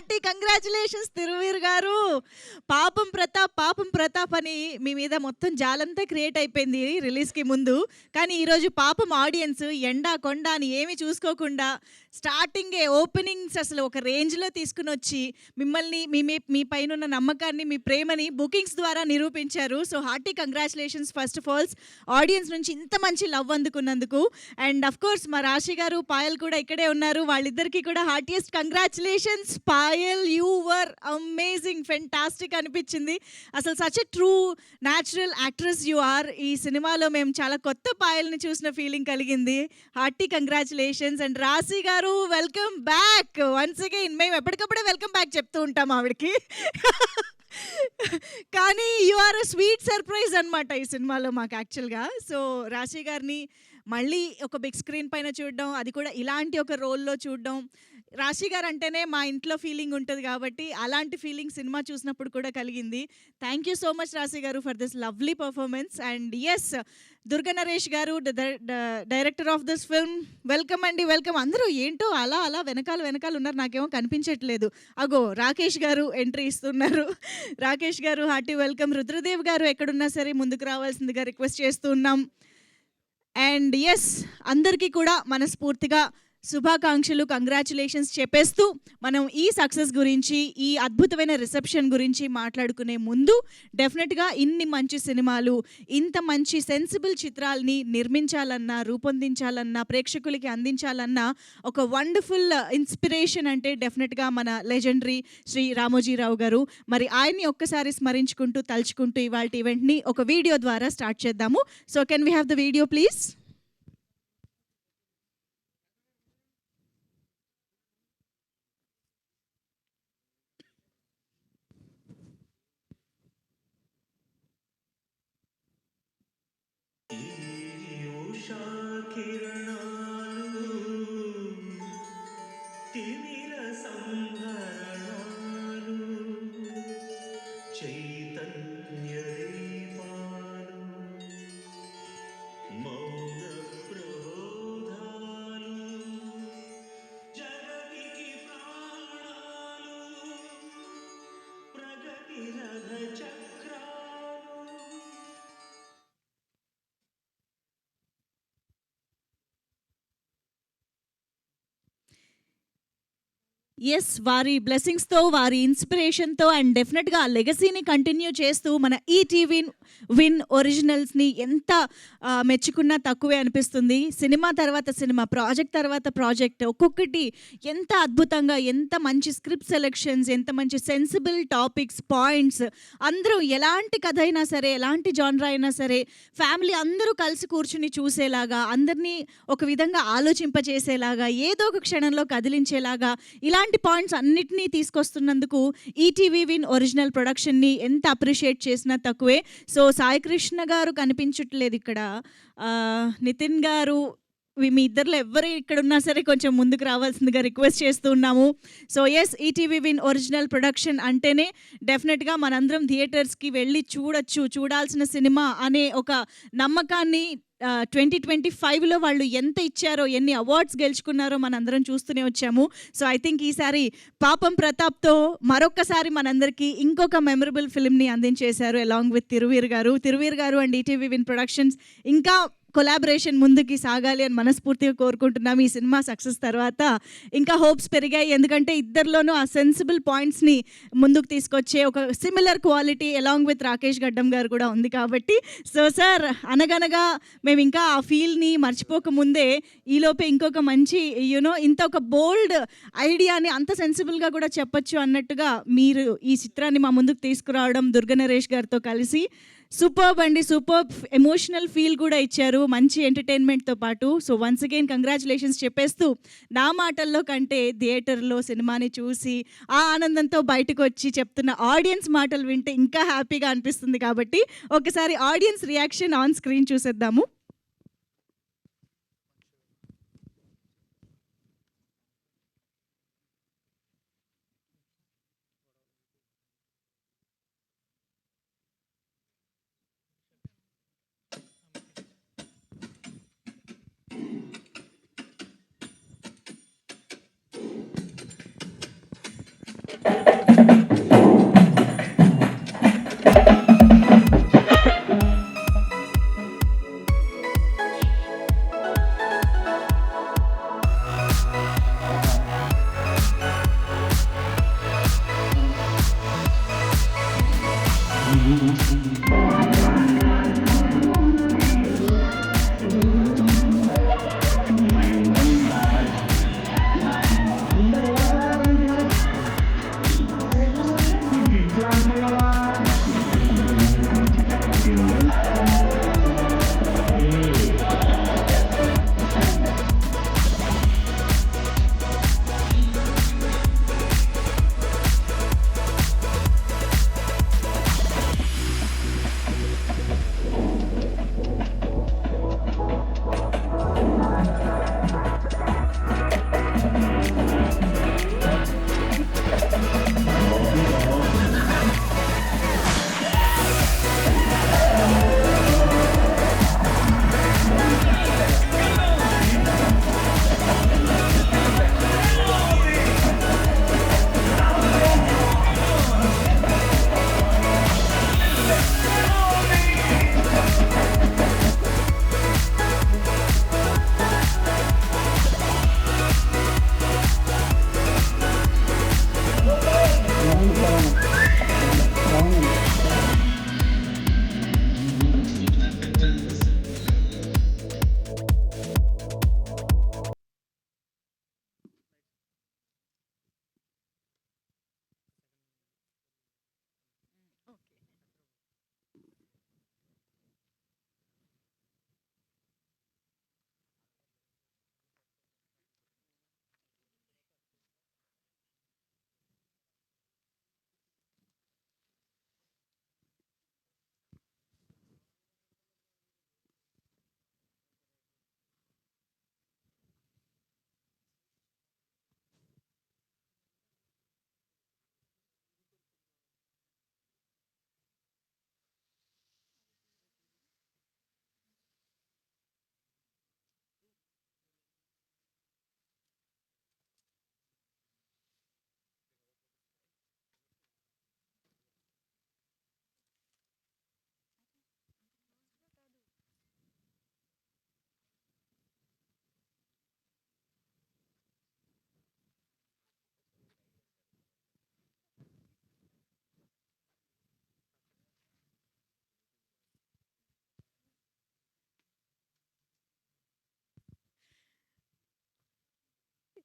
Hearty congratulations Thiruveer గారు. పాపం ప్రతాప్ అని మీ మీద మొత్తం జాలంతా క్రియేట్ అయిపోయింది రిలీజ్కి ముందు. కానీ ఈరోజు పాపం ఆడియన్స్ ఎండా కొండ అని ఏమి చూసుకోకుండా స్టార్టింగే ఓపెనింగ్స్ అసలు ఒక రేంజ్లో తీసుకుని వచ్చి మిమ్మల్ని మీ పైన ఉన్న నమ్మకాన్ని, మీ ప్రేమని బుకింగ్స్ ద్వారా నిరూపించారు. So hearty congratulations first of alls audience నుంచి ఇంత మంచి లవ్ అందుకున్నందుకు. అండ్ అఫ్ కోర్స్ మా రాశి గారు, పాయల్ కూడా ఇక్కడే ఉన్నారు. వాళ్ళిద్దరికీ కూడా heartiest congratulations. Payal, you were amazing, fantastic అనిపించింది. అసలు such a true natural actress you are. ఈ సినిమాలో మేము చాలా కొత్త పాయల్ని చూసిన ఫీలింగ్ కలిగింది. Hearty congratulations. అండ్ రాశి గారు, వెల్కమ్ బ్యాక్ వన్స్ అగైన్. మేము ఎప్పటికప్పుడే వెల్కమ్ బ్యాక్ చెప్తూ ఉంటాం ఆవిడకి. కానీ you are a sweet surprise అనమాట ఈ సినిమాలో మాకు యాక్చువల్గా. సో రాశి గారిని మళ్ళీ ఒక బిగ్ స్క్రీన్ పైన చూడడం, అది కూడా ఇలాంటి ఒక రోల్లో చూడడం, రాశి గారు అంటేనే మా ఇంట్లో ఫీలింగ్ ఉంటుంది కాబట్టి అలాంటి ఫీలింగ్ సినిమా చూసినప్పుడు కూడా కలిగింది. Thank you so much Rashi garu for this lovely performance. And yes, Durga Naresh garu, director of this film, welcome అండి, వెల్కమ్. అందరూ ఏంటో అలా అలా వెనకాల ఉన్నారు, నాకేమో కనిపించట్లేదు. అగో రాకేష్ గారు ఎంట్రీ ఇస్తున్నారు. రాకేష్ గారు హార్టీ వెల్కమ్. రుద్రదేవ్ గారు ఎక్కడున్నా సరే ముందుకు రావాల్సిందిగా రిక్వెస్ట్ చేస్తూ ఉన్నాం. అండ్ ఎస్, అందరికీ కూడా మనస్ఫూర్తిగా శుభాకాంక్షలు, కంగ్రాచులేషన్స్ చెప్పేస్తూ మనం ఈ సక్సెస్ గురించి, ఈ అద్భుతమైన రిసెప్షన్ గురించి మాట్లాడుకునే ముందు డెఫినెట్గా ఇన్ని మంచి సినిమాలు, ఇంత మంచి సెన్సిబుల్ చిత్రాల్ని నిర్మించాలన్నా, రూపొందించాలన్నా, ప్రేక్షకులకి అందించాలన్నా ఒక వండర్ఫుల్ ఇన్స్పిరేషన్ అంటే డెఫినెట్గా మన లెజెండరీ శ్రీ రామోజీరావు గారు. మరి ఆయన్ని ఒక్కసారి స్మరించుకుంటూ, తలుచుకుంటూ ఇవాళ ఈవెంట్ని ఒక వీడియో ద్వారా స్టార్ట్ చేద్దాము. So can we have the video please? Yes, వారి బ్లెస్సింగ్స్తో, వారి ఇన్స్పిరేషన్తో అండ్ డెఫినెట్గా ఆ లెగసీని కంటిన్యూ చేస్తూ మన ఈటీవీ విన్ ఒరిజినల్స్ని ఎంత మెచ్చుకున్నా తక్కువే అనిపిస్తుంది. సినిమా తర్వాత సినిమా, ప్రాజెక్ట్ తర్వాత ప్రాజెక్ట్, ఒక్కొక్కటి ఎంత అద్భుతంగా, ఎంత మంచి స్క్రిప్ట్ సెలెక్షన్స్, ఎంత మంచి సెన్సిబుల్ టాపిక్స్, పాయింట్స్, అందరూ ఎలాంటి కథ అయినా సరే, ఎలాంటి జానరా అయినా సరే ఫ్యామిలీ అందరూ కలిసి కూర్చుని చూసేలాగా, అందరినీ ఒక విధంగా ఆలోచింపచేసేలాగా, ఏదో ఒక క్షణంలో కదిలించేలాగా ఇలాంటి పాయింట్స్ అన్నిటినీ తీసుకొస్తున్నందుకు ఈటీవీ విన్ ఒరిజినల్ ప్రొడక్షన్ని ఎంత అప్రిషియేట్ చేసినా తక్కువే. సో సాయి కృష్ణ గారు కనిపించట్లేదు ఇక్కడ. నితిన్ గారు, మీ ఇద్దరిలో ఎవరు ఇక్కడ ఉన్నా సరే కొంచెం ముందుకు రావాల్సిందిగా రిక్వెస్ట్ చేస్తూ ఉన్నాము. So yes, ETV win original production అంటేనే డెఫినెట్గా మనందరం థియేటర్స్కి వెళ్ళి చూడాల్సిన సినిమా అనే ఒక నమ్మకాన్ని 2025లో వాళ్ళు ఎంత ఇచ్చారో, ఎన్ని అవార్డ్స్ గెలుచుకున్నారో మనందరం చూస్తూనే వచ్చాము. సో ఐ థింక్ ఈసారి పాపం ప్రతాప్తో మరొక్కసారి మనందరికీ ఇంకొక మెమరబుల్ ఫిల్మ్ని అందించేశారు అలాంగ్ విత్ తిరువీర్ గారు అండ్ ఈటీవీ విన్ ప్రొడక్షన్స్ ఇంకా కొలాబరేషన్ ముందుకి సాగాలి అని మనస్ఫూర్తిగా కోరుకుంటున్నాం. ఈ సినిమా సక్సెస్ తర్వాత ఇంకా హోప్స్ పెరిగాయి, ఎందుకంటే ఇద్దరిలోనూ ఆ సెన్సిబుల్ పాయింట్స్ని ముందుకు తీసుకొచ్చే ఒక similar quality along with Rakesh గడ్డం గారు కూడా ఉంది కాబట్టి. సో సార్, అనగనగా మేము ఇంకా ఆ ఫీల్ని మర్చిపోకముందే ఈలోపే ఇంకొక మంచి ఇంత ఒక బోల్డ్ ఐడియాని అంత సెన్సిబుల్గా కూడా చెప్పచ్చు అన్నట్టుగా మీరు ఈ చిత్రాన్ని మా ముందుకు తీసుకురావడం, దుర్గా నరేష్ గారితో కలిసి సూపర్బ్ అండి, సూపర్బ్ ఎమోషనల్ ఫీల్ కూడా ఇచ్చారు మంచి ఎంటర్టైన్మెంట్తో పాటు. సో వన్స్ అగైన్ కంగ్రాచులేషన్స్ చెప్పేస్తూ, నా మాటల్లో కంటే థియేటర్లో సినిమాని చూసి ఆ ఆనందంతో బయటకు వచ్చి చెప్తున్న ఆడియన్స్ మాటలు వింటే ఇంకా హ్యాపీగా అనిపిస్తుంది. కాబట్టి ఒకసారి ఆడియన్స్ రియాక్షన్ ఆన్ స్క్రీన్ చూసేద్దాము.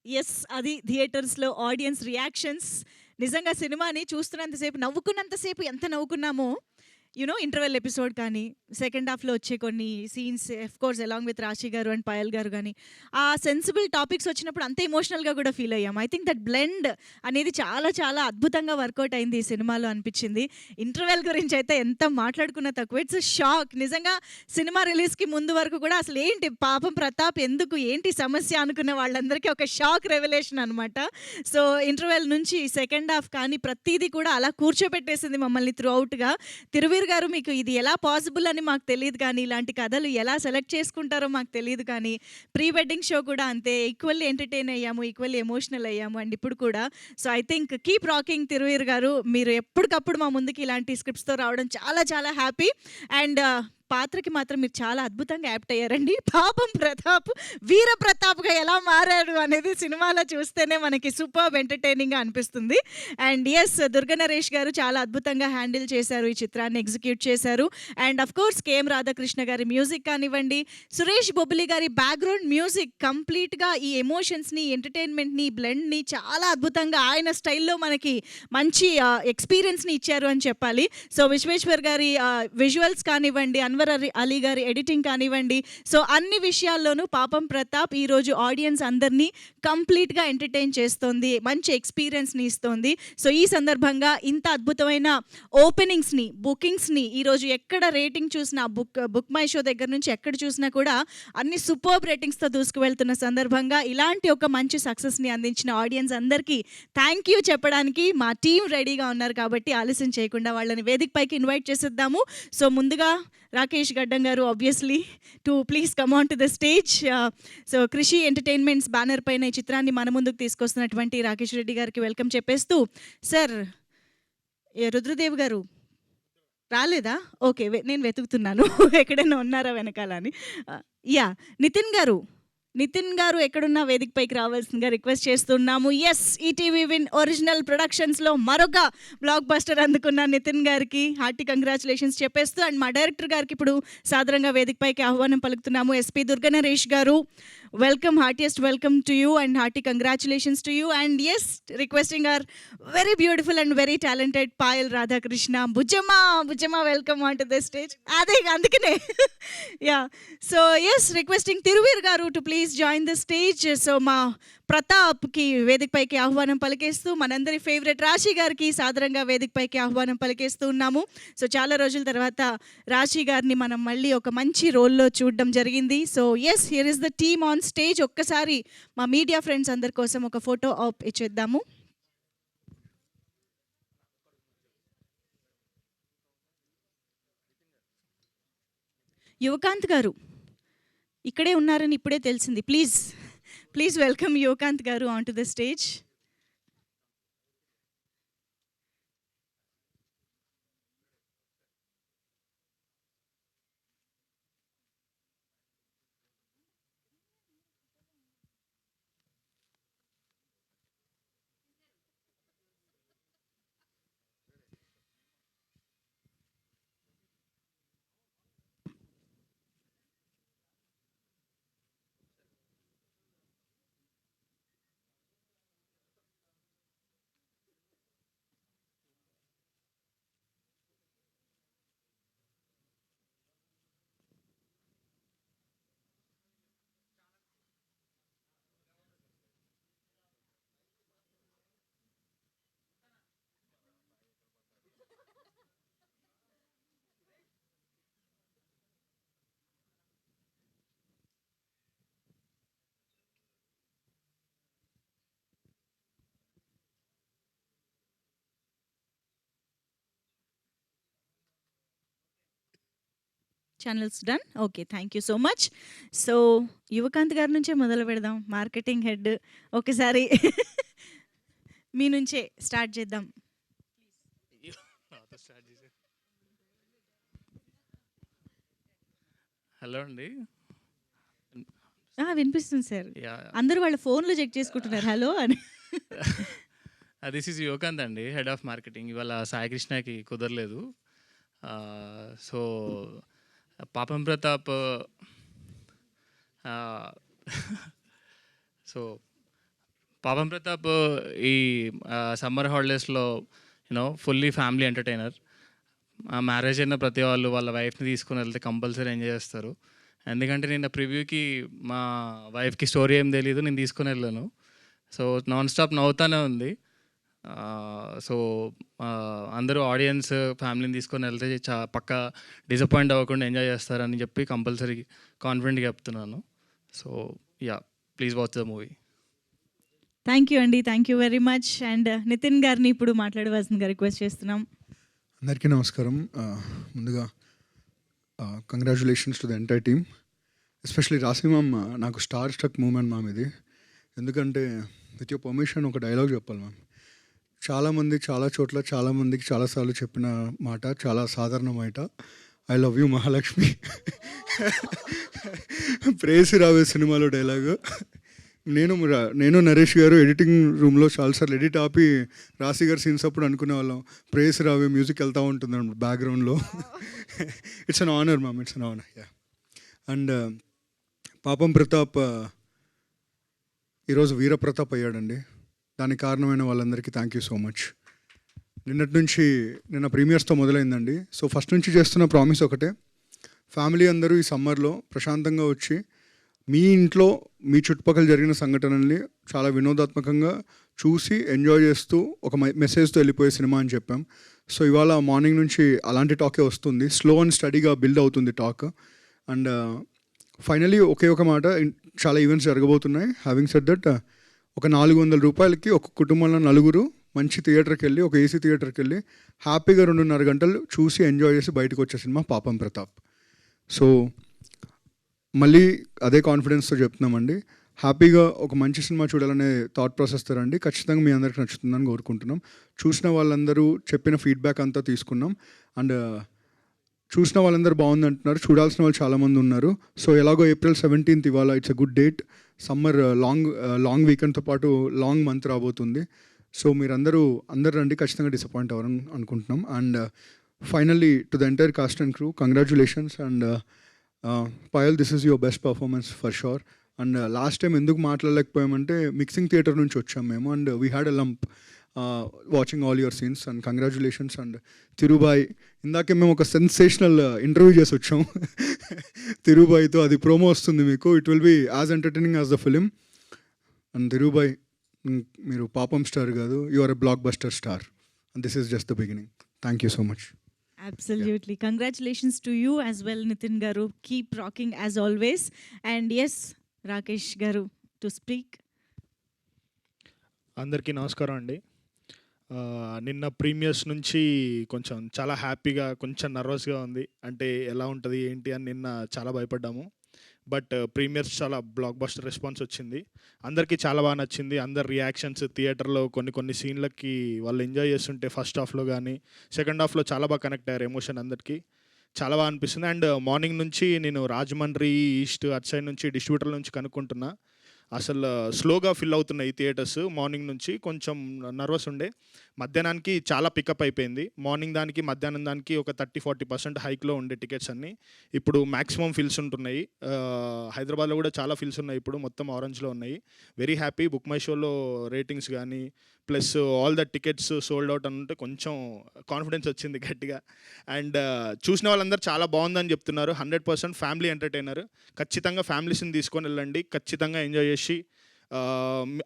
యెస్. అది థియేటర్స్‌లో ఆడియన్స్ రియాక్షన్స్ నిజంగా సినిమాని చూస్తున్నంత సేపు నవ్వుకున్నంత సేపు ఎంత నవ్వుకున్నామో ఇంటర్వెల్ ఎపిసోడ్ కానీ, సెకండ్ హాఫ్‌లో వచ్చే కొన్ని సీన్స్ కోర్స్ అలాంగ్ విత్ రాశి గారు అండ్ పాయల్ గారు గాని, ఆ సెన్సిబుల్ టాపిక్స్ వచ్చినప్పుడు అంత ఎమోషనల్‌గా కూడా ఫీల్ అయ్యాం. ఐ థింక్ దట్ బ్లెండ్ అనేది చాలా చాలా అద్భుతంగా వర్కౌట్ అయింది ఈ సినిమాలో అనిపించింది. ఇంటర్వెల్ గురించి అయితే ఎంత మాట్లాడుకున్నా తక్కువే. ఇట్స్ షాక్ నిజంగా. సినిమా రిలీజ్‌కి ముందు వరకు కూడా అసలు ఏంటి పాపం ప్రతాప్ ఎందుకు ఏంటి సమస్య అనుకున్న వాళ్ళందరికీ ఒక షాక్ రెవల్యూషన్ అనమాట. సో ఇంటర్వెల్ నుంచి సెకండ్ హాఫ్ కానీ ప్రతీది కూడా అలా కూర్చోబెట్టేసింది మమ్మల్ని త్రూ అవుట్‌గా. తిరువీర్ గారు మీకు ఇది ఎలా పాసిబుల్ అని మాకు తెలీదు కానీ, ఇలాంటి కథలు ఎలా సెలెక్ట్ చేసుకుంటారో మాకు తెలీదు కానీ, ప్రీ వెడ్డింగ్ షో కూడా అంతే ఈక్వల్లీ ఎంటర్‌టైన్ అయ్యాము, ఈక్వల్లీ ఎమోషనల్ అయ్యాము అండ్ ఇప్పుడు కూడా. So I think keep rocking Thiruveer గారు. మీరు ఎప్పటికప్పుడు మా ముందుకి ఇలాంటి స్క్రిప్ట్స్‌తో రావడం చాలా చాలా హ్యాపీ. అండ్ పాత్రకి మాత్రం మీరు చాలా అద్భుతంగా యాప్ట్ అయ్యారండి. పాపం ప్రతాప్ వీర ప్రతాప్‌గా ఎలా మారాడు అనేది సినిమాలో చూస్తేనే మనకి సూపర్బ్ ఎంటర్‌టైనింగ్‌గా అనిపిస్తుంది. అండ్ యెస్, దుర్గ నరేష్ గారు చాలా అద్భుతంగా హ్యాండిల్ చేశారు, ఈ చిత్రాన్ని ఎగ్జిక్యూట్ చేశారు. And of course KM Radhakrishna garu music కానివ్వండి, సురేష్ బొబ్బిలి గారి బ్యాక్‌గ్రౌండ్ మ్యూజిక్ కంప్లీట్‌గా ఈ ఎమోషన్స్‌ని, ఎంటర్‌టైన్‌మెంట్‌ని, బ్లెండ్‌ని చాలా అద్భుతంగా ఆయన స్టైల్‌లో మనకి మంచి ఎక్స్‌పీరియన్స్‌ని ఇచ్చారు అని చెప్పాలి. సో విశ్వేశ్వర్ గారి విజువల్స్ కానివ్వండి, అన్వర్ అలీ గారి ఎడిటింగ్ కానివ్వండి, సో అన్ని విషయాల్లోనూ పాపం ప్రతాప్ ఈరోజు ఆడియన్స్ అందరినీ కంప్లీట్‌గా ఎంటర్‌టైన్ చేస్తోంది, మంచి ఎక్స్‌పీరియన్స్‌ని ఇస్తోంది. సో ఈ సందర్భంగా ఇంత అద్భుతమైన ఓపెనింగ్స్‌ని, బుకింగ్స్‌ని ఈరోజు ఎక్కడ రేటింగ్ చూసినా బుక్ మై షో దగ్గర నుంచి ఎక్కడ చూసినా కూడా అన్ని సూపర్బ్ రేటింగ్స్‌తో దూసుకువెళ్తున్న సందర్భంగా ఇలాంటి ఒక మంచి సక్సెస్‌ని అందించిన ఆడియన్స్ అందరికీ థ్యాంక్ యూ చెప్పడానికి మా టీం రెడీగా ఉన్నారు. కాబట్టి ఆలస్యం చేయకుండా వాళ్ళని వేదిక పైకి ఇన్వైట్ చేసేద్దాము. సో ముందుగా రాకేష్ గడ్డం గారు obviously to please come on to the stage. So కృషి ఎంటర్టైన్మెంట్స్ బ్యానర్ పైన ఈ చిత్రాన్ని మన ముందుకు తీసుకొస్తున్నటువంటి రాకేష్ రెడ్డి గారికి వెల్కమ్ చెప్పేస్తూ, సార్ రుద్రదేవ్ గారు రాలేదా? ఓకే, నేను వెతుకుతున్నాను ఎక్కడైనా ఉన్నారా వెనకాల అని. యా, నితిన్ గారు ఎక్కడున్నా వేదికపైకి రావాల్సిందిగా రిక్వెస్ట్ చేస్తున్నాము. ఎస్, ఈటీవీ విన్ ఒరిజినల్ ప్రొడక్షన్స్లో మరొక బ్లాక్ బస్టర్ అందుకున్న నితిన్ గారికి హార్టీ కంగ్రాచులేషన్స్ చెప్పేస్తూ, అండ్ మా డైరెక్టర్ గారికి ఇప్పుడు సాదరంగా వేదికపైకి ఆహ్వానం పలుకుతున్నాము. SP Durganaresh garu, welcome, heartiest welcome to you and hearty congratulations to you. And yes, requesting our very beautiful and very talented Payal Radhakrishna, Bujjamma welcome on to the stage. అందుకనే yeah, so yes, requesting Thiruveer garu to please join the stage. So మా ప్రతాప్కి వేదికపైకి ఆహ్వానం పలికేస్తూ, మనందరి favourite రాశి గారికి సాదరంగా వేదికపైకి ఆహ్వానం పలికేస్తూ ఉన్నాము. సో చాలా రోజుల తర్వాత రాశి గారిని మనం మళ్ళీ ఒక మంచి రోల్లో చూడడం జరిగింది. So yes, here is the team on stage. ఒక్కసారి మా మీడియా ఫ్రెండ్స్ అందరి కోసం ఒక ఫోటో ఆప్ ఇచ్చేద్దాము. యువకాంత్ గారు ఇక్కడే ఉన్నారని ఇప్పుడే తెలిసింది. Please welcome Yuvakanth garu on to the stage. Channels done. Okay, thank you so much. So Yuvakanth గారి నుంచే మొదలు పెడదాం, మార్కెటింగ్ హెడ్. ఒకసారి మీ నుంచే స్టార్ట్ చేద్దాం. హలో అండి, వినిపిస్తుంది సార్. అందరూ వాళ్ళ ఫోన్లో చెక్ చేసుకుంటున్నారు హలో అని. దిస్ ఈజ్ యువకాంత్ అండి, హెడ్ ఆఫ్ మార్కెటింగ్. ఇవాళ సాయి కృష్ణకి కుదరలేదు. సో పాపం ప్రతాప్, ఈ సమ్మర్ హాలిడేస్లో ఫుల్లీ ఫ్యామిలీ ఎంటర్టైనర్. మ్యారేజ్ అయిన ప్రతి వాళ్ళు వాళ్ళ వైఫ్ని తీసుకుని వెళ్తే కంపల్సరీ ఎంజాయ్ చేస్తారు. ఎందుకంటే నేను ప్రివ్యూకి మా వైఫ్కి స్టోరీ ఏం తెలీదు, నేను తీసుకుని వెళ్ళాను. సో నాన్ స్టాప్ నవ్వుతానే ఉంది. సో అందరూ ఆడియన్స్ ఫ్యామిలీని తీసుకొని వెళ్తే పక్కా డిసప్పాయింట్ అవ్వకుండా ఎంజాయ్ చేస్తారని చెప్పి కంపల్సరీ కాన్ఫిడెంట్గా చెప్తున్నాను. So yeah, please watch the movie. Thank you అండి, thank you very much. And Nitin గారిని ఇప్పుడు మాట్లాడవలసిందిగా రిక్వెస్ట్ చేస్తున్నాం. అందరికీ నమస్కారం. ముందుగా congratulations to the entire team, especially Rashi ma'am. నాకు స్టార్ స్ట్రక్ మూమెంట్ మ్యామ్ ఇది. ఎందుకంటే విత్ యువర్ పర్మిషన్ ఒక డైలాగ్ చెప్పాలి మ్యామ్. చాలామంది చాలా చోట్ల చాలామందికి చాలాసార్లు చెప్పిన మాట, చాలా సాధారణమాట, ఐ లవ్ యూ మహాలక్ష్మి. ప్రేసి రావే సినిమాలో డైలాగు. నేను నరేష్ గారు ఎడిటింగ్ రూమ్లో చాలాసార్లు ఎడిట్ ఆపి రాశి గారు సీన్స్ అప్పుడు అనుకునే వాళ్ళం, ప్రేసి రావే మ్యూజిక్ వెళ్తూ ఉంటుంది అన్నమాట బ్యాక్గ్రౌండ్లో. It's an honour ma'am, it's an honour. Yeah. And పాపం ప్రతాప్ ఈరోజు వీరప్రతాప్ అయ్యాడండి. దానికి కారణమైన వాళ్ళందరికీ థ్యాంక్ యూ సో మచ్. నిన్న ప్రీమియర్స్తో మొదలైందండి. సో ఫస్ట్ నుంచి చేస్తున్న ప్రామిస్ ఒకటే, ఫ్యామిలీ అందరూ ఈ సమ్మర్లో ప్రశాంతంగా వచ్చి మీ ఇంట్లో మీ చుట్టుపక్కల జరిగిన సంఘటనల్ని చాలా వినోదాత్మకంగా చూసి ఎంజాయ్ చేస్తూ ఒక మెసేజ్తో వెళ్ళిపోయే సినిమా అని చెప్పాం. సో ఇవాళ మార్నింగ్ నుంచి అలాంటి టాకే వస్తుంది, స్లో అండ్ స్టడీగా బిల్డ్ అవుతుంది టాక్. అండ్ ఫైనలీ ఒకే ఒక మాట, చాలా ఈవెంట్స్ జరగబోతున్నాయి. హ్యావింగ్ సెడ్ దట్, ఒక 400 రూపాయలకి ఒక కుటుంబంలో నలుగురు మంచి థియేటర్కి వెళ్ళి, ఒక ఏసీ థియేటర్కి వెళ్ళి హ్యాపీగా 2.5 గంటలు చూసి ఎంజాయ్ చేసి బయటకు వచ్చే సినిమా పాపం ప్రతాప్. సో మళ్ళీ అదే కాన్ఫిడెన్స్తో చెప్తున్నామండి, హ్యాపీగా ఒక మంచి సినిమా చూడాలనే థాట్ ప్రాసెస్తో రండి. ఖచ్చితంగా మీ అందరికి నచ్చుతుందని కోరుకుంటున్నాం. చూసిన వాళ్ళందరూ చెప్పిన ఫీడ్బ్యాక్ అంతా తీసుకున్నాం. అండ్ చూసిన వాళ్ళందరూ బాగుంది అంటున్నారు, చూడాల్సిన వాళ్ళు చాలామంది ఉన్నారు. సో ఎలాగో April 17th ఇవాళ it's a good date. Summer long వీకెండ్తో పాటు లాంగ్ మంత్ రాబోతుంది. సో అందరూ రండి, ఖచ్చితంగా డిసప్పాయింట్ అవ్వరని అనుకుంటున్నాం. And finally to the entire cast and crew, congratulations. And Payal, this is your best performance for sure. And last time ఎందుకు మాట్లాడలేకపోయామంటే మిక్సింగ్ థియేటర్ నుంచి వచ్చాం మేము, and we had a lump watching all your scenes. And congratulations. And Thirubhai, ఇందాకే మేము ఒక sensational interview చేసి వచ్చాం తిరుబాయ్తో. అది ప్రోమో వస్తుంది మీకు, it will be as entertaining as the film. And Thirubhai, మీరు పాపం స్టార్ కాదు, you are a block buster star. And this is just the beginning. Thank you so much. Absolutely. Congratulations to you as well, Nitin Garu. Keep rocking as always. And yes, Rakesh Garu to speak. అందరికీ నమస్కారం అండి. నిన్న premieres నుంచి కొంచెం చాలా హ్యాపీగా, కొంచెం నర్వస్గా ఉంది. అంటే ఎలా ఉంటుంది ఏంటి అని నిన్న చాలా భయపడ్డాము. బట్ ప్రీమియర్స్ చాలా బ్లాక్ బస్టర్ రెస్పాన్స్ వచ్చింది. అందరికీ చాలా బాగా నచ్చింది. అందరి రియాక్షన్స్ థియేటర్లో కొన్ని సీన్లకి వాళ్ళు ఎంజాయ్ చేస్తుంటే ఫస్ట్ హాఫ్లో కానీ సెకండ్ హాఫ్లో చాలా బాగా కనెక్ట్ అయ్యారు. ఎమోషన్ అందరికీ చాలా బాగా అనిపిస్తుంది. అండ్ మార్నింగ్ నుంచి నేను రాజమండ్రి ఈస్ట్ అటు సైడ్ నుంచి డిస్ట్రిబ్యూటర్ల నుంచి కనుక్కుంటున్నా, అసలు స్లోగా ఫిల్ అవుతున్నాయి థియేటర్స్. మార్నింగ్ నుంచి కొంచెం నర్వస్ ఉండే, మధ్యాహ్నానికి చాలా పికప్ అయిపోయింది. మార్నింగ్ దానికి మధ్యాహ్నం దానికి ఒక 30-40% హైక్లో ఉండే టికెట్స్ అన్నీ ఇప్పుడు మ్యాక్సిమం ఫిల్స్ ఉంటున్నాయి. హైదరాబాద్లో కూడా చాలా ఫిల్స్ ఉన్నాయి, ఇప్పుడు మొత్తం ఆరెంజ్లో ఉన్నాయి. Very happy. బుక్ మై షోలో రేటింగ్స్ కానీ plus all the tickets sold out అంటే కొంచెం కాన్ఫిడెన్స్ వచ్చింది గట్టిగా. అండ్ చూసిన వాళ్ళందరూ చాలా బాగుందని చెప్తున్నారు. 100% ఫ్యామిలీ ఎంటర్టైనర్. ఖచ్చితంగా ఫ్యామిలీస్ని తీసుకొని వెళ్ళండి, ఖచ్చితంగా ఎంజాయ్ చేసి,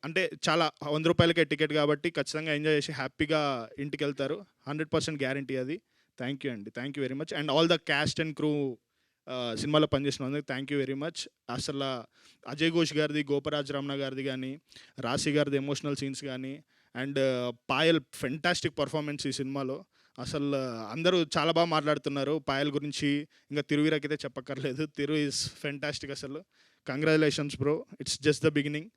అంటే చాలా 100 రూపాయలకే టికెట్ కాబట్టి ఖచ్చితంగా ఎంజాయ్ చేసి హ్యాపీగా ఇంటికి వెళ్తారు. 100% గ్యారంటీ అది. థ్యాంక్ యూ అండి, thank you very much. And all the cast and crew, సినిమాలో పనిచేసిన అందరికి థ్యాంక్ యూ వెరీ మచ్. అసలు అజయ్ ఘోష్ గారిది, గోపరాజ్ రమణ గారిది కానీ, రాశి గారిది ఎమోషనల్ సీన్స్ కానీ, అండ్ పాయల్ ఫెంటాస్టిక్ పర్ఫార్మెన్స్ ఈ సినిమాలో. అసలు అందరూ చాలా బాగా మాట్లాడుతున్నారు పాయల్ గురించి. ఇంకా తిరువీరకైతే చెప్పక్కర్లేదు, తిరు ఈజ్ ఫెంటాస్టిక్. అసలు congratulations bro, it's just the beginning.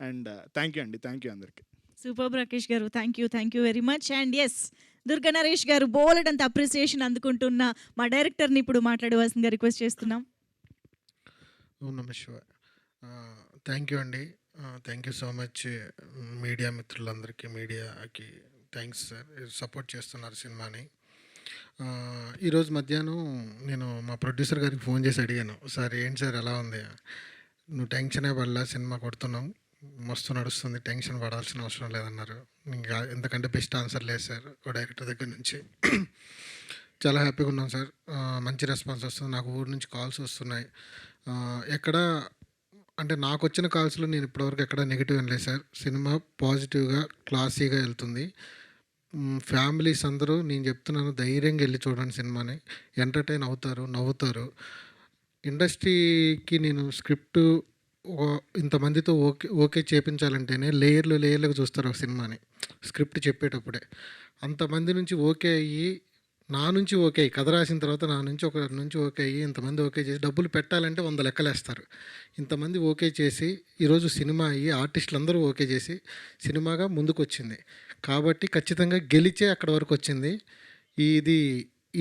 And thank you అండి, థ్యాంక్ యూ అందరికీ. Super Rakesh garu, thank you very much. And yes, Durga Naresh garu బోలెడంత అప్రిసియేషన్ అందుకుంటున్న మా డైరెక్టర్ని ఇప్పుడు మాట్లాడవలసిందిగా రిక్వెస్ట్ చేస్తున్నాం. ఓం నమ శివాయ. థ్యాంక్ యూ అండి, thank you so much media మిత్రులందరికీ, మీడియాకి థ్యాంక్స్ సార్, సపోర్ట్ చేస్తున్నారు సినిమాని. ఈరోజు మధ్యాహ్నం నేను మా ప్రొడ్యూసర్ గారికి ఫోన్ చేసి అడిగాను, సార్ ఏంటి సార్ ఎలా ఉంది, నువ్వు టెన్షనే పడలా, సినిమా కొడుతున్నాం, మస్తు నడుస్తుంది, టెన్షన్ పడాల్సిన అవసరం లేదన్నారు. ఇంకా ఎందుకంటే బెస్ట్ ఆన్సర్ లేదు సార్ ఓ డైరెక్టర్ దగ్గర నుంచి. చాలా హ్యాపీగా ఉన్నాం సార్, మంచి రెస్పాన్స్ వస్తుంది. నాకు ఊరి నుంచి కాల్స్ వస్తున్నాయి. ఎక్కడ అంటే నాకు వచ్చిన కాల్స్లో నేను ఇప్పటివరకు ఎక్కడ నెగిటివ్ అనలేదు సార్. సినిమా పాజిటివ్గా క్లాసీగా వెళ్తుంది. ఫ్యామిలీస్ అందరూ నేను చెప్తున్నాను, ధైర్యంగా వెళ్ళి చూడండి సినిమాని, ఎంటర్టైన్ అవుతారు, నవ్వుతారు. ఇండస్ట్రీకి నేను స్క్రిప్ట్ ఇంతమందితో ఓకే చేయించాలంటేనే లేయర్లుగా చూస్తారు ఒక సినిమాని. స్క్రిప్ట్ చెప్పేటప్పుడే అంతమంది నుంచి ఓకే అయ్యి, నా నుంచి ఓకే అయ్యి, కథ రాసిన తర్వాత నా నుంచి ఒక నుంచి ఓకే అయ్యి, ఇంతమంది ఓకే చేసి డబ్బులు పెట్టాలంటే 100 లెక్కలేస్తారు. ఇంతమంది ఓకే చేసి ఈరోజు సినిమా అయ్యి ఆర్టిస్టులు అందరూ ఓకే చేసి సినిమాగా ముందుకు వచ్చింది. కాబట్టి ఖచ్చితంగా గెలిచే అక్కడ వరకు వచ్చింది. ఇది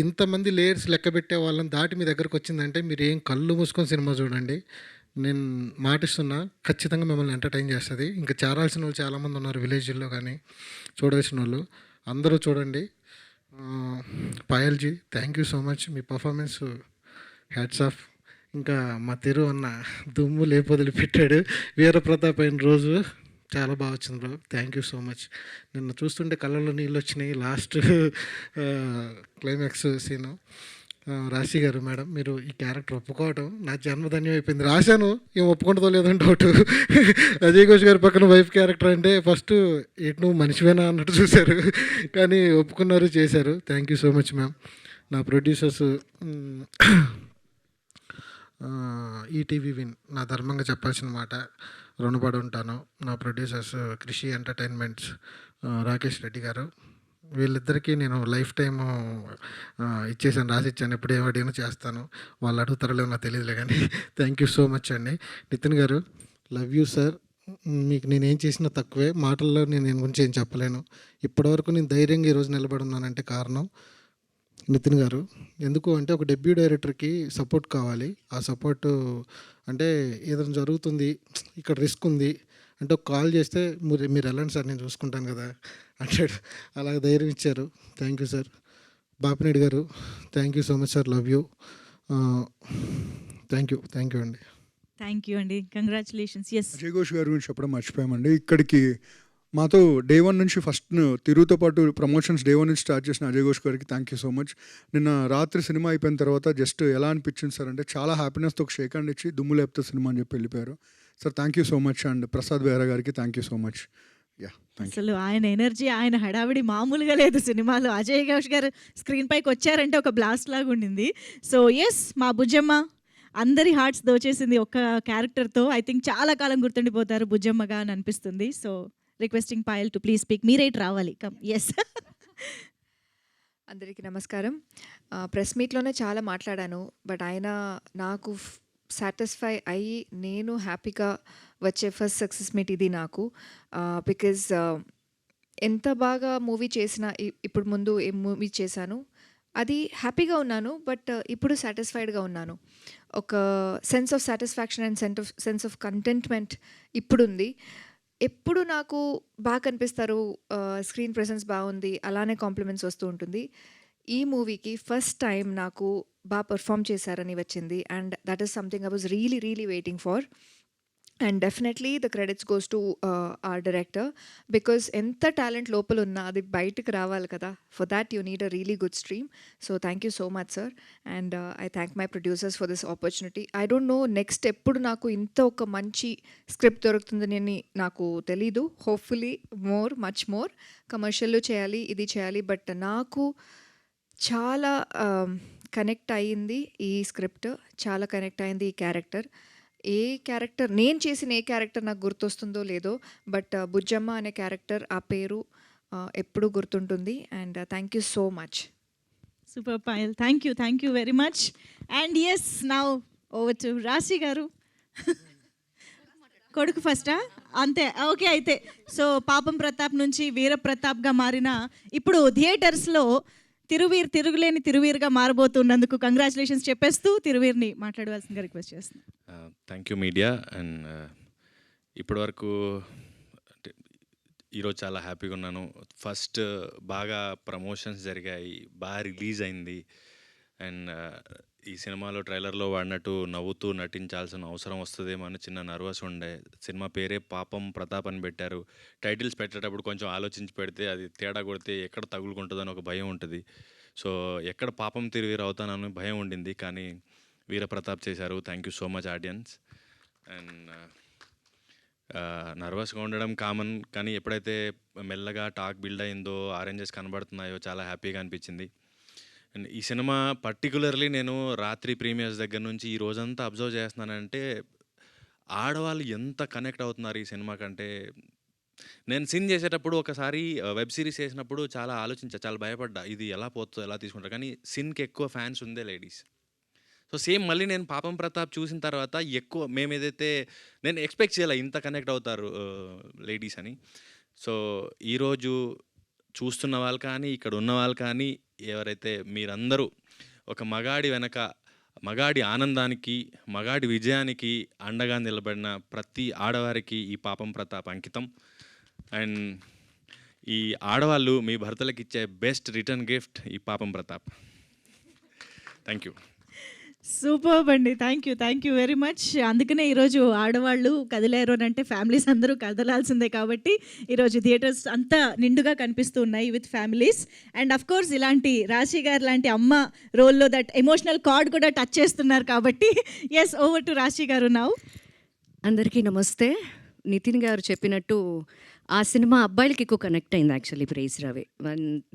ఇంతమంది లేయర్స్ లెక్క పెట్టే వాళ్ళని దాటి మీ దగ్గరకు వచ్చిందంటే మీరు ఏం కళ్ళు మూసుకొని సినిమా చూడండి. నేను మాటిస్తున్నా, ఖచ్చితంగా మిమ్మల్ని ఎంటర్టైన్ చేస్తుంది. ఇంకా చేరాల్సిన వాళ్ళు చాలామంది ఉన్నారు విలేజ్లో కానీ, చూడాల్సిన వాళ్ళు అందరూ చూడండి. Payalji thank you so much, మీ పర్ఫార్మెన్స్ హ్యాట్స్ ఆఫ్. ఇంకా మా తిరు అన్న దుమ్ము లేపొదిలి పెట్టాడు. వీరప్రతాప్ అయిన రోజు చాలా బాగా వచ్చింది bro, thank you so much. నిన్న చూస్తుంటే కళ్ళల్లో నీళ్ళు వచ్చినాయి లాస్ట్ క్లైమాక్స్ సీను. రాశి గారు మేడం, మీరు ఈ క్యారెక్టర్ ఒప్పుకోవడం నా జన్మధన్యం అయిపోయింది. రాశాను, ఏం ఒప్పుకుంటుందో లేదని డౌట్. అజయ్ ఘోష్ గారి పక్కన వైఫ్ క్యారెక్టర్ అంటే ఫస్ట్ ఎటు నువ్వు మనిషివేనా అన్నట్టు చూశారు, కానీ ఒప్పుకున్నారు, చేశారు. Thank you so much ma'am. నా ప్రొడ్యూసర్స్ ఈటీవీ విన్, నా ధర్మంగా చెప్పాల్సిన మాట, రుణపడి ఉంటాను. నా ప్రొడ్యూసర్స్ కృషి ఎంటర్టైన్మెంట్స్ రాకేష్ రెడ్డి గారు, వీళ్ళిద్దరికీ నేను లైఫ్ టైము ఇచ్చేసాను, రాసిచ్చాను. ఎప్పుడు ఏం అడిగినా చేస్తాను. వాళ్ళు అడుగుతారో లేదో నాకు తెలియదులే కానీ థ్యాంక్ యూ సో మచ్ అండి. నితిన్ గారు, లవ్ యూ సార్. మీకు నేనేం చేసినా తక్కువే. మాటల్లో నేను గురించి ఏం చెప్పలేను. ఇప్పటివరకు నేను ధైర్యంగా ఈరోజు నిలబడున్నానంటే కారణం నితిన్ గారు. ఎందుకు అంటే ఒక డెబ్యూ డైరెక్టర్కి సపోర్ట్ కావాలి. ఆ సపోర్టు అంటే ఏదైనా జరుగుతుంది, ఇక్కడ రిస్క్ ఉంది అంటే ఒక కాల్ చేస్తే మీరు వెళ్ళండి సార్, నేను చూసుకుంటాను కదా అంటాడు. అలాగ ధైర్యం ఇచ్చారు. Thank you sir. Bapineedu garu, thank you so much sir, love you. Thank you అండి. థ్యాంక్ యూ అండి, కంగ్రాచులేషన్స్. ఎస్, అజయ్ ఘోష్ గారి గురించి చెప్పడం మర్చిపోయామండి. ఇక్కడికి మాతో డే 1 నుంచి ఫస్ట్ తిరుగుతో పాటు ప్రమోషన్స్ డే 1 నుంచి స్టార్ట్ చేసిన అజయ్ ఘోష్ గారికి థ్యాంక్ యూ సో మచ్. నిన్న రాత్రి సినిమా అయిపోయిన తర్వాత జస్ట్ ఎలా అనిపించింది సార్ అంటే చాలా హ్యాపీనెస్తో ఒక షేక్ హ్యాండ్ ఇచ్చి దుమ్ము లేపుతా సినిమా అని చెప్పి వెళ్ళిపోయారు. Sir thank you so much. And Prasad Behra గారికి thank you so much. Yeah, thank you. అసలు ఆయన ఎనర్జీ, ఆయన హడావిడి మామూలుగా లేదు సినిమాలో. అజయ్ ఘోష్ గారు స్క్రీన్ పైకి వచ్చారంటే ఒక బ్లాస్ట్ లాగా ఉండింది. సో ఎస్, మా బుజ్జమ్మ అందరి హార్ట్స్ దోచేసింది ఒక్క క్యారెక్టర్తో. ఐ థింక్ చాలా కాలం గుర్తుండిపోతారు బుజ్జమ్మగా అని అనిపిస్తుంది. So requesting Payal to please speak. మీరే రావాలి. కమ్. ఎస్. అందరికీ నమస్కారం. ప్రెస్ మీట్లోనే చాలా మాట్లాడాను, బట్ ఆయన నాకు సాటిస్ఫై అయ్యి నేను హ్యాపీగా వచ్చే ఫస్ట్ సక్సెస్ మీట్ ఇది నాకు. బికాజ్ ఎంత బాగా మూవీ చేసినా, ఇప్పుడు ముందు ఏ మూవీ చేశాను అది హ్యాపీగా ఉన్నాను, బట్ ఇప్పుడు సాటిస్ఫైడ్గా ఉన్నాను. ఒక sense of satisfaction and sense of contentment ఇప్పుడుంది. ఎప్పుడు నాకు బాగా కనిపిస్తారు, స్క్రీన్ ప్రెసెన్స్ బాగుంది, అలానే కాంప్లిమెంట్స్ వస్తూ ఉంటుంది. ఈ మూవీకి ఫస్ట్ టైం నాకు బాగా పర్ఫామ్ చేశారని వచ్చింది, and that is something I was really waiting for. And definitely the credits goes to our director, because ఎంత టాలెంట్ లోపల ఉన్నా అది బయటకు రావాలి కదా. For that you need a really good stream. So thank you so much sir, and I thank my producers for this opportunity. I don't know next ఎప్పుడు నాకు ఇంత ఒక మంచి స్క్రిప్ట్ దొరుకుతుందని నాకు తెలీదు. హోప్ఫుల్లీ మచ్ మోర్ కమర్షియల్లో చేయాలి, ఇది చేయాలి, బట్ నాకు చాలా కనెక్ట్ అయ్యింది ఈ స్క్రిప్ట్, చాలా కనెక్ట్ అయింది ఈ క్యారెక్టర్. నేను చేసిన ఏ క్యారెక్టర్ నాకు గుర్తొస్తుందో లేదో, బట్ బుజ్జమ్మ అనే క్యారెక్టర్, ఆ పేరు ఎప్పుడూ గుర్తుంటుంది. And thank you so much. Super Payal, thank you very much. And yes, now over to Rashi garu. కొడుకు ఫస్టా? అంతే, ఓకే. అయితే సో పాపం ప్రతాప్ నుంచి వీర ప్రతాప్గా మారిన ఇప్పుడు థియేటర్స్లో తిరుగులేని తిరువీరుగా మారబోతున్నందుకు కంగ్రాచులేషన్స్ చెప్పేస్తూ తిరువీర్ని మాట్లాడవలసిందిగా రిక్వెస్ట్ చేస్తున్నాను. Thank you media. అండ్ ఇప్పటివరకు ఈరోజు చాలా హ్యాపీగా ఉన్నాను. ఫస్ట్ బాగా ప్రమోషన్స్ జరిగాయి, బాగా రిలీజ్ అయింది. అండ్ ఈ సినిమాలో ట్రైలర్లో వాడినట్టు నవ్వుతూ నటించాల్సిన అవసరం వస్తుందేమో అని చిన్న నర్వస్ ఉండే. సినిమా పేరే పాపం ప్రతాప్ అని పెట్టారు. టైటిల్స్ పెట్టేటప్పుడు కొంచెం ఆలోచించి పెడితే అది తేడా కొడితే ఎక్కడ తగులుకుంటుందని ఒక భయం ఉంటుంది. సో ఎక్కడ పాపం తిరిగి అవుతానని భయం ఉండింది, కానీ వీరప్రతాప్ చేశారు. Thank you so much audience. And నర్వస్గా ఉండడం కామన్, కానీ ఎప్పుడైతే మెల్లగా టాక్ బిల్డ్ అయిందో, ఆరెంజెస్ కనబడుతున్నాయో చాలా హ్యాపీగా అనిపించింది. అండ్ ఈ సినిమా పర్టికులర్లీ నేను రాత్రి ప్రీమియర్స్ దగ్గర నుంచి ఈ రోజంతా అబ్జర్వ్ చేస్తున్నానంటే ఆడవాళ్ళు ఎంత కనెక్ట్ అవుతున్నారు ఈ సినిమా కంటే. నేను సీన్ చేసేటప్పుడు ఒకసారి వెబ్ సిరీస్ చేసినప్పుడు చాలా ఆలోచించా, చాలా భయపడ్డా ఇది ఎలా పోతుందో, ఎలా తీసుకుంటారు. కానీ సిన్కి ఎక్కువ ఫ్యాన్స్ ఉందే లేడీస్. సో సేమ్ మళ్ళీ నేను పాపం ప్రతాప్ చూసిన తర్వాత ఎక్కువ మేము ఏదైతే నేను ఎక్స్పెక్ట్ చేయాలి ఇంత కనెక్ట్ అవుతారు లేడీస్ అని. సో ఈరోజు చూస్తున్న వాళ్ళు కానీ ఇక్కడ ఉన్న వాళ్ళు కానీ ఎవరైతే మీరందరూ ఒక మగాడి వెనక, మగాడి ఆనందానికి, మగాడి విజయానికి అండగా నిలబడిన ప్రతి ఆడవారికి ఈ పాపం ప్రతాప్ అంకితం. అండ్ ఈ ఆడవాళ్ళు మీ భర్తలకు ఇచ్చే బెస్ట్ రిటర్న్ గిఫ్ట్ ఈ పాపం ప్రతాప్. Thank you. సూపర్ అండి, థ్యాంక్ యూ వెరీ మచ్. అందుకనే ఈరోజు ఆడవాళ్ళు కదిలేరు అని అంటే ఫ్యామిలీస్ అందరూ కదలాల్సిందే, కాబట్టి ఈరోజు థియేటర్స్ అంతా నిండుగా కనిపిస్తూ ఉన్నాయి with families. And of course ఇలాంటి రాశి గారు లాంటి అమ్మ రోల్లో దట్ ఎమోషనల్ కార్డ్ కూడా టచ్ చేస్తున్నారు కాబట్టి ఎస్, ఓవర్ టు రాశి గారు నౌ. అందరికీ నమస్తే. నితిన్ గారు చెప్పినట్టు ఆ సినిమా అబ్బాయిలకి ఎక్కువ కనెక్ట్ అయింది యాక్చువల్లీ, ప్రైజ్ రావే.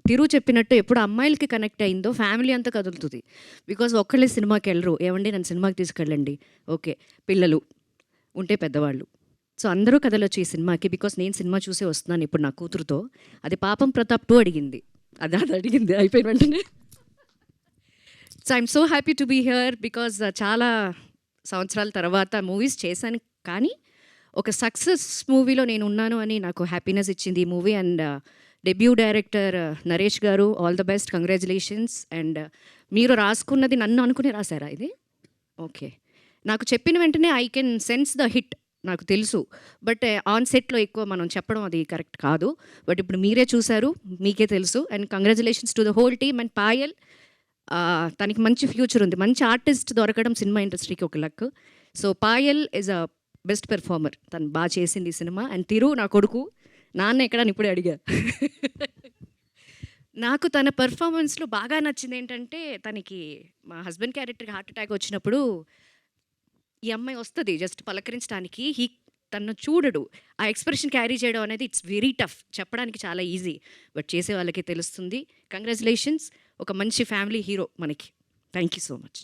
తిరు చెప్పినట్టు ఎప్పుడు అమ్మాయిలకి కనెక్ట్ అయిందో ఫ్యామిలీ అంతా కదులుతుంది. బికాజ్ ఒక్కళ్ళే సినిమాకి వెళ్ళరు, ఏమండి నన్ను సినిమాకి తీసుకెళ్ళండి, ఓకే పిల్లలు ఉంటే పెద్దవాళ్ళు, సో అందరూ కదలొచ్చు ఈ సినిమాకి. బికాస్ నేను సినిమా చూసే వస్తున్నాను ఇప్పుడు నా కూతురుతో. అది పాపం ప్రతాప్ 2 అడిగింది, అది అడిగింది అయిపోయిన వెంటనే. So I'm so happy to be here because చాలా సంవత్సరాల తర్వాత మూవీస్ చేశాను, కానీ ఒక సక్సెస్ మూవీలో నేను ఉన్నాను అని నాకు హ్యాపీనెస్ ఇచ్చింది ఈ movie. And debut director Naresh garu, all the best, congratulations. And మీరు రాసుకున్నది నన్ను అనుకుని రాశారా ఇది? ఓకే. నాకు చెప్పిన వెంటనే I can sense the hit, నాకు తెలుసు. బట్ ఆన్ సెట్లో ఎక్కువ మనం చెప్పడం అది కరెక్ట్ కాదు. బట్ ఇప్పుడు మీరే చూశారు, మీకే తెలుసు. And congratulations to the whole team. And Payal, తనకి మంచి ఫ్యూచర్ ఉంది. మంచి ఆర్టిస్ట్ దొరకడం సినిమా ఇండస్ట్రీకి ఒక luck. So Payal is a best performer, తను బాగా చేసింది ఈ సినిమా. అండ్ తిరు నా కొడుకు, నాన్న ఎక్కడ అని ఇప్పుడే అడిగా. నాకు తన పెర్ఫార్మెన్స్లో బాగా నచ్చింది ఏంటంటే, తనకి మా హస్బెండ్ క్యారెక్టర్కి హార్ట్ అటాక్ వచ్చినప్పుడు ఈ అమ్మాయి వస్తుంది జస్ట్ పలకరించడానికి, తను చూడడు. ఆ ఎక్స్ప్రెషన్ క్యారీ చేయడం అనేది ఇట్స్ వెరీ టఫ్. చెప్పడానికి చాలా ఈజీ, బట్ చేసే వాళ్ళకి తెలుస్తుంది. కంగ్రాచులేషన్స్, ఒక మంచి ఫ్యామిలీ హీరో మనకి. Thank you so much.